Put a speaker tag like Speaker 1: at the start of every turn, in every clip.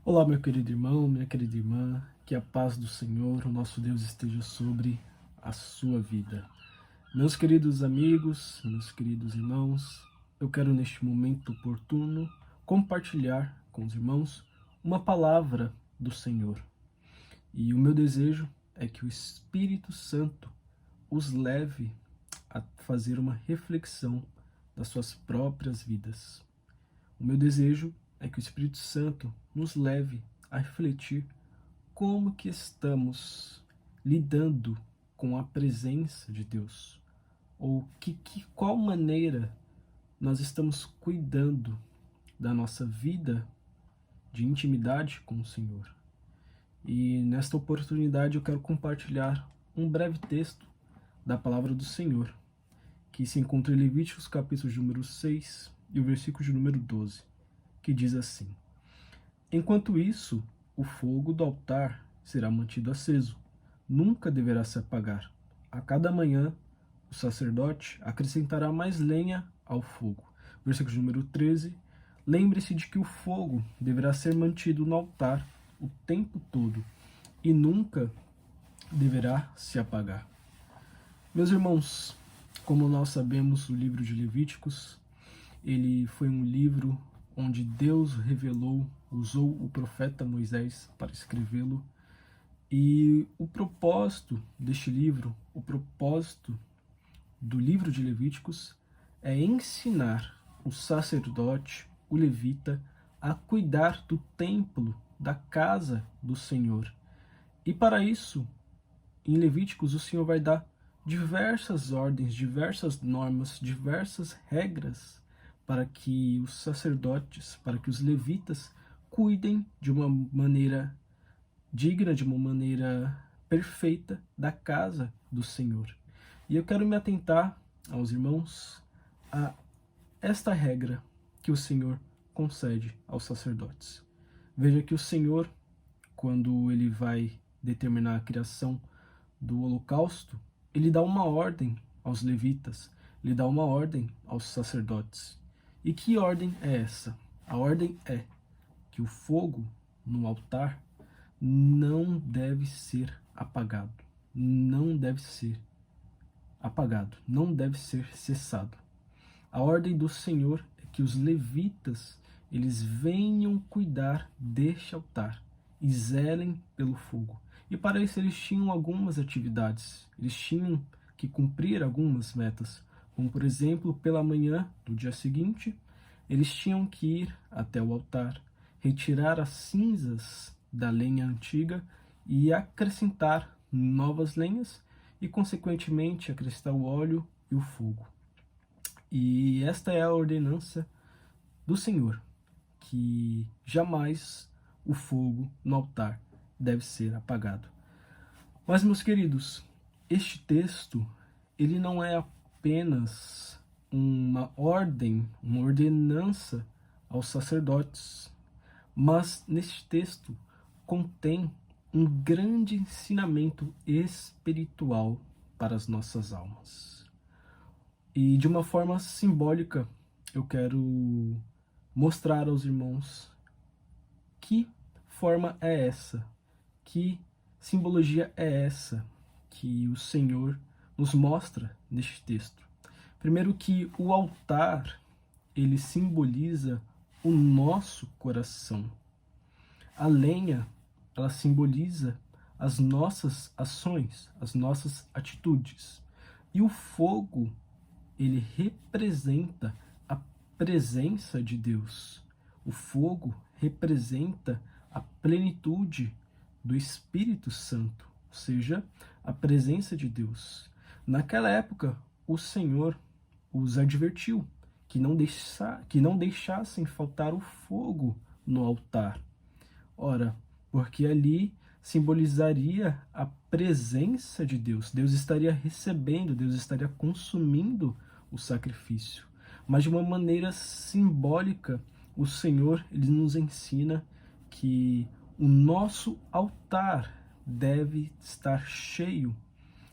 Speaker 1: Olá, meu querido irmão, minha querida irmã, que a paz do Senhor, o nosso Deus, esteja sobre a sua vida. Meus queridos amigos, meus queridos irmãos, eu quero neste momento oportuno compartilhar com os irmãos uma palavra do Senhor. E o meu desejo é que o Espírito Santo os leve a fazer uma reflexão das suas próprias vidas. O meu desejo é que o Espírito Santo nos leve a refletir como que estamos lidando com a presença de Deus, ou qual maneira nós estamos cuidando da nossa vida de intimidade com o Senhor. E nesta oportunidade eu quero compartilhar um breve texto da palavra do Senhor, que se encontra em Levíticos capítulo de número 6 e o versículo de número 12, que diz assim: Enquanto isso, o fogo do altar será mantido aceso, nunca deverá se apagar. A cada manhã, o sacerdote acrescentará mais lenha ao fogo. Versículo número 13. Lembre-se de que o fogo deverá ser mantido no altar o tempo todo e nunca deverá se apagar. Meus irmãos, como nós sabemos, o livro de Levíticos, ele foi um livro onde Deus revelou, usou o profeta Moisés para escrevê-lo. E o propósito deste livro, o propósito do livro de Levíticos é ensinar o sacerdote, o levita, a cuidar do templo, da casa do Senhor. E para isso, em Levíticos, o Senhor vai dar diversas ordens, diversas normas, diversas regras para que os sacerdotes, para que os levitas cuidem de uma maneira digna, de uma maneira perfeita da casa do Senhor. E eu quero me atentar aos irmãos a esta regra que o Senhor concede aos sacerdotes. Veja que o Senhor, quando ele vai determinar a criação do holocausto, ele dá uma ordem aos levitas, ele dá uma ordem aos sacerdotes. E que ordem é essa? A ordem é que o fogo no altar não deve ser apagado, não deve ser apagado, não deve ser cessado. A ordem do Senhor é que os levitas, eles venham cuidar deste altar e zelem pelo fogo. E para isso eles tinham algumas atividades, eles tinham que cumprir algumas metas, como por exemplo, pela manhã do dia seguinte, eles tinham que ir até o altar, retirar as cinzas da lenha antiga e acrescentar novas lenhas e, consequentemente, acrescentar o óleo e o fogo. E esta é a ordenança do Senhor, que jamais o fogo no altar deve ser apagado. Mas, meus queridos, este texto, ele não é apenas uma ordem, uma ordenança aos sacerdotes, mas neste texto contém um grande ensinamento espiritual para as nossas almas. E de uma forma simbólica, eu quero mostrar aos irmãos que forma é essa, que simbologia é essa que o Senhor nos mostra neste texto. Primeiro que o altar, ele simboliza o nosso coração. A lenha, ela simboliza as nossas ações, as nossas atitudes. E o fogo, ele representa a presença de Deus. O fogo representa a plenitude do Espírito Santo, ou seja, a presença de Deus. Naquela época, o Senhor os advertiu que não deixassem faltar o fogo no altar. Ora, porque ali simbolizaria a presença de Deus. Deus estaria recebendo, Deus estaria consumindo o sacrifício. Mas de uma maneira simbólica, o Senhor ele nos ensina que o nosso altar deve estar cheio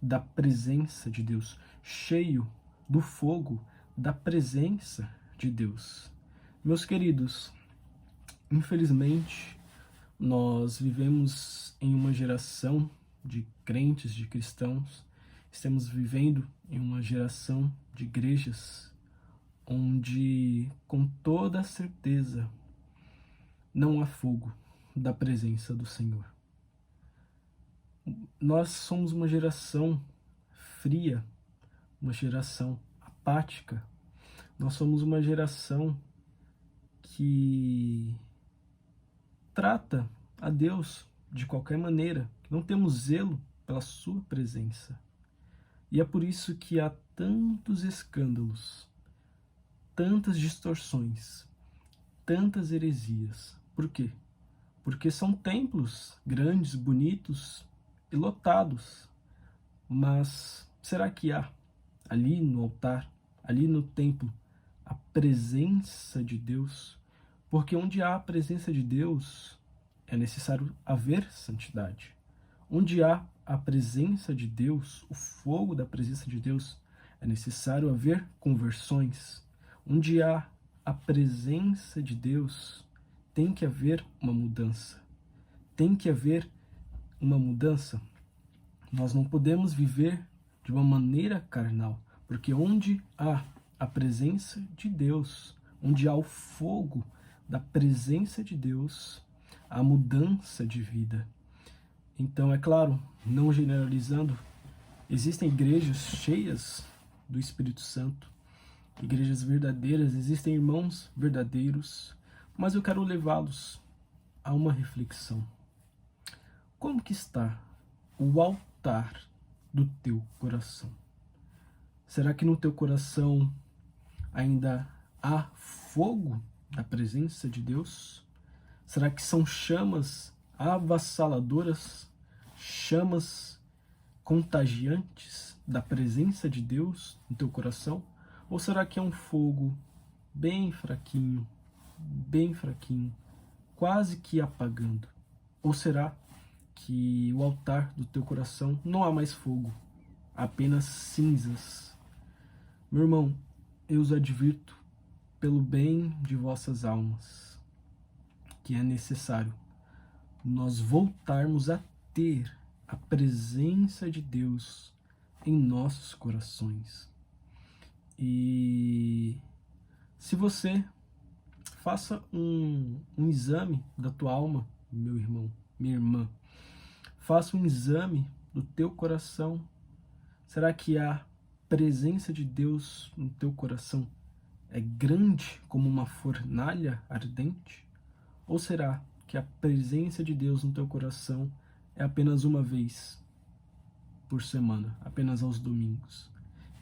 Speaker 1: da presença de Deus, cheio do fogo da presença de Deus. Meus queridos, infelizmente, Nós vivemos em uma geração de crentes, de cristãos, estamos vivendo em uma geração de igrejas onde, com toda certeza, não há fogo da presença do Senhor. Nós somos uma geração fria, uma geração apática. Nós somos uma geração que trata a Deus de qualquer maneira, que não temos zelo pela sua presença. E é por isso que há tantos escândalos, tantas distorções, tantas heresias. Por quê? Porque são templos grandes, bonitos e lotados. Mas será que há ali no altar, ali no templo, a presença de Deus? Porque onde há a presença de Deus, é necessário haver santidade. Onde há a presença de Deus, o fogo da presença de Deus, é necessário haver conversões. Onde há a presença de Deus, tem que haver uma mudança. Tem que haver uma mudança. Nós não podemos viver de uma maneira carnal, porque onde há a presença de Deus, onde há o fogo da presença de Deus, há mudança de vida. Então, é claro, não generalizando, existem igrejas cheias do Espírito Santo, igrejas verdadeiras, existem irmãos verdadeiros, mas eu quero levá-los a uma reflexão. Como que está o altar do teu coração? Será que no teu coração ainda há fogo da presença de Deus? Será que são chamas avassaladoras, chamas contagiantes da presença de Deus no teu coração? Ou será que é um fogo bem fraquinho, quase que apagando? Ou será que o altar do teu coração não há mais fogo, apenas cinzas? Meu irmão, eu os advirto pelo bem de vossas almas, que é necessário nós voltarmos a ter a presença de Deus em nossos corações. E se você faça um exame da tua alma, meu irmão, minha irmã, faça um exame do teu coração. Será que a presença de Deus no teu coração é grande como uma fornalha ardente? Ou será que a presença de Deus no teu coração é apenas uma vez por semana, apenas aos domingos?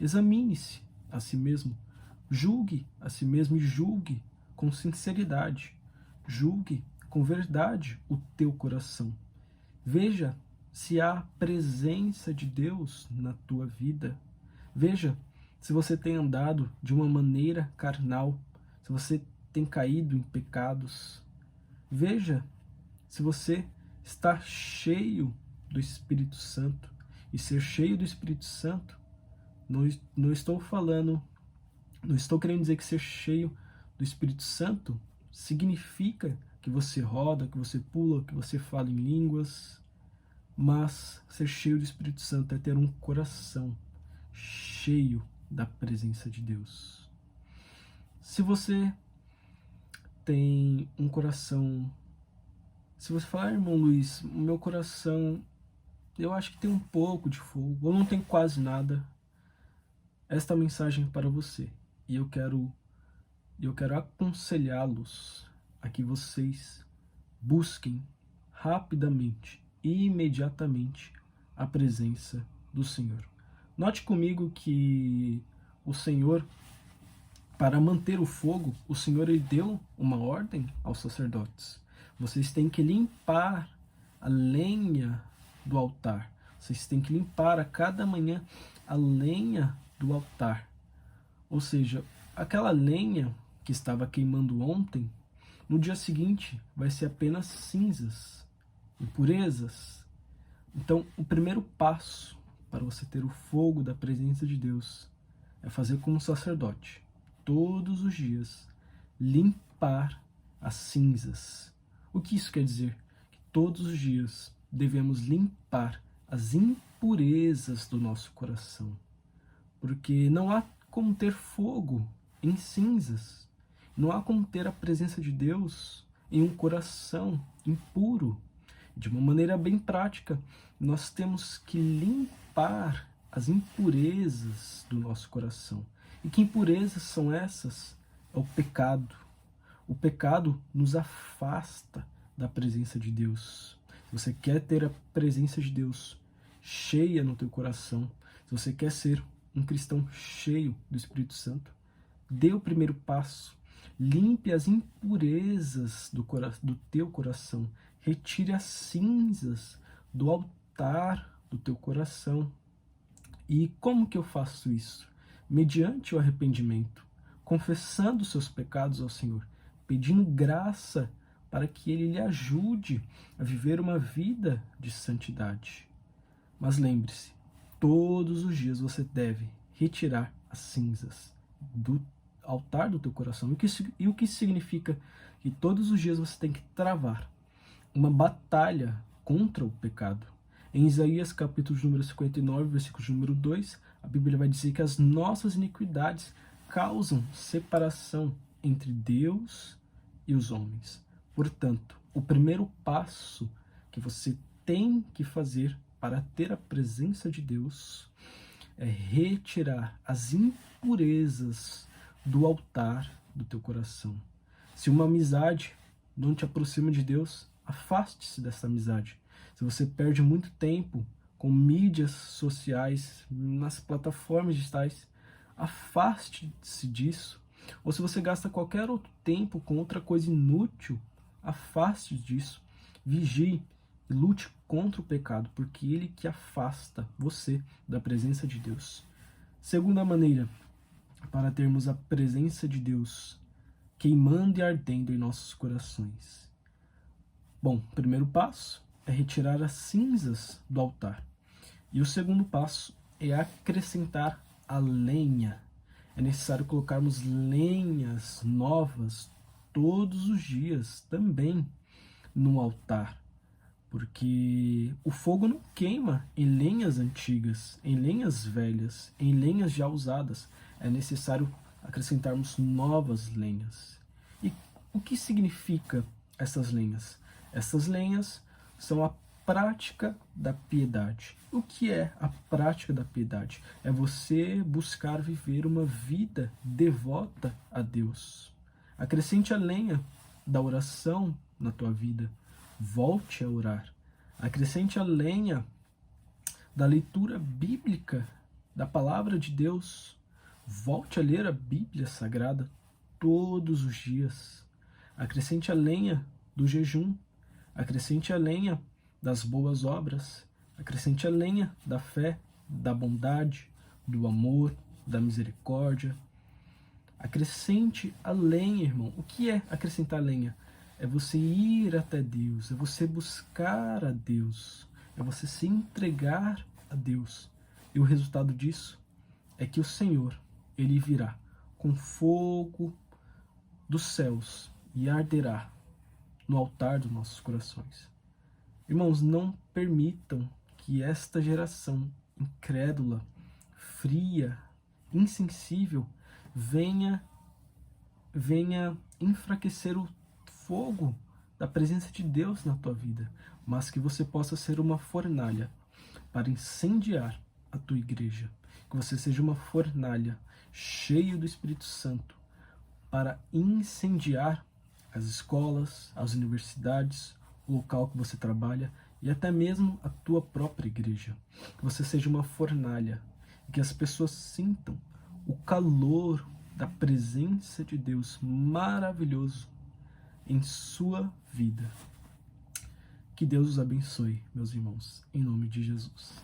Speaker 1: Examine-se a si mesmo, julgue a si mesmo e julgue com sinceridade, julgue com verdade o teu coração. Veja se há presença de Deus na tua vida. Veja se você tem andado de uma maneira carnal, se você tem caído em pecados. Veja se você está cheio do Espírito Santo. E ser cheio do Espírito Santo, não estou querendo dizer que ser cheio do Espírito Santo significa que você roda, que você pula, que você fala em línguas. Mas ser cheio do Espírito Santo é ter um coração cheio da presença de Deus. Se você tem um coração... Se você falar, irmão Luiz, o meu coração, eu acho que tem um pouco de fogo, ou não tem quase nada, esta mensagem é para você. E eu quero aconselhá-los a que vocês busquem rapidamente e imediatamente a presença do Senhor. Note comigo que o Senhor, para manter o fogo, o Senhor ele deu uma ordem aos sacerdotes. Vocês têm que limpar a lenha do altar. Vocês têm que limpar a cada manhã a lenha do altar. Ou seja, aquela lenha que estava queimando ontem, no dia seguinte vai ser apenas cinzas, impurezas. Então, o primeiro passo para você ter o fogo da presença de Deus é fazer como um sacerdote, todos os dias, limpar as cinzas. O que isso quer dizer? Que todos os dias devemos limpar as impurezas do nosso coração, porque não há como ter fogo em cinzas, não há como ter a presença de Deus em um coração impuro. De uma maneira bem prática, nós temos que limpar as impurezas do nosso coração. E que impurezas são essas? É o pecado. O pecado nos afasta da presença de Deus. Se você quer ter a presença de Deus cheia no teu coração, se você quer ser um cristão cheio do Espírito Santo, dê o primeiro passo. Limpe as impurezas do teu coração. Retire as cinzas do altar do teu coração. E como que eu faço isso? Mediante o arrependimento, confessando os seus pecados ao Senhor, pedindo graça para que Ele lhe ajude a viver uma vida de santidade. Mas lembre-se, todos os dias você deve retirar as cinzas do altar do teu coração. E o que significa que todos os dias você tem que travar uma batalha contra o pecado. Em Isaías capítulo número 59, versículo número 2, a Bíblia vai dizer que as nossas iniquidades causam separação entre Deus e os homens. Portanto, o primeiro passo que você tem que fazer para ter a presença de Deus é retirar as impurezas do altar do teu coração. Se uma amizade não te aproxima de Deus, afaste-se dessa amizade. Se você perde muito tempo com mídias sociais, nas plataformas digitais, afaste-se disso. Ou se você gasta qualquer outro tempo com outra coisa inútil, afaste disso. Vigie e lute contra o pecado, porque ele que afasta você da presença de Deus. Segunda maneira para termos a presença de Deus queimando e ardendo em nossos corações. Bom, primeiro passo é retirar as cinzas do altar. E o segundo passo é acrescentar a lenha. É necessário colocarmos lenhas novas todos os dias também no altar. Porque o fogo não queima em lenhas antigas, em lenhas velhas, em lenhas já usadas. É necessário acrescentarmos novas lenhas. E o que significa essas lenhas? Essas lenhas são a prática da piedade. O que é a prática da piedade? É você buscar viver uma vida devota a Deus. Acrescente a lenha da oração na tua vida. Volte a orar. Acrescente a lenha da leitura bíblica da palavra de Deus. Volte a ler a Bíblia Sagrada todos os dias. Acrescente a lenha do jejum. Acrescente a lenha das boas obras. Acrescente a lenha da fé, da bondade, do amor, da misericórdia. Acrescente a lenha, irmão. O que é acrescentar lenha? É você ir até Deus, é você buscar a Deus, é você se entregar a Deus. E o resultado disso é que o Senhor, Ele virá com fogo dos céus e arderá no altar dos nossos corações. Irmãos, não permitam que esta geração incrédula, fria, insensível, venha enfraquecer o fogo da presença de Deus na tua vida, mas que você possa ser uma fornalha para incendiar a tua igreja, que você seja uma fornalha cheia do Espírito Santo para incendiar as escolas, as universidades, o local que você trabalha e até mesmo a tua própria igreja. Que você seja uma fornalha e que as pessoas sintam o calor da presença de Deus maravilhoso em sua vida. Que Deus os abençoe, meus irmãos, em nome de Jesus.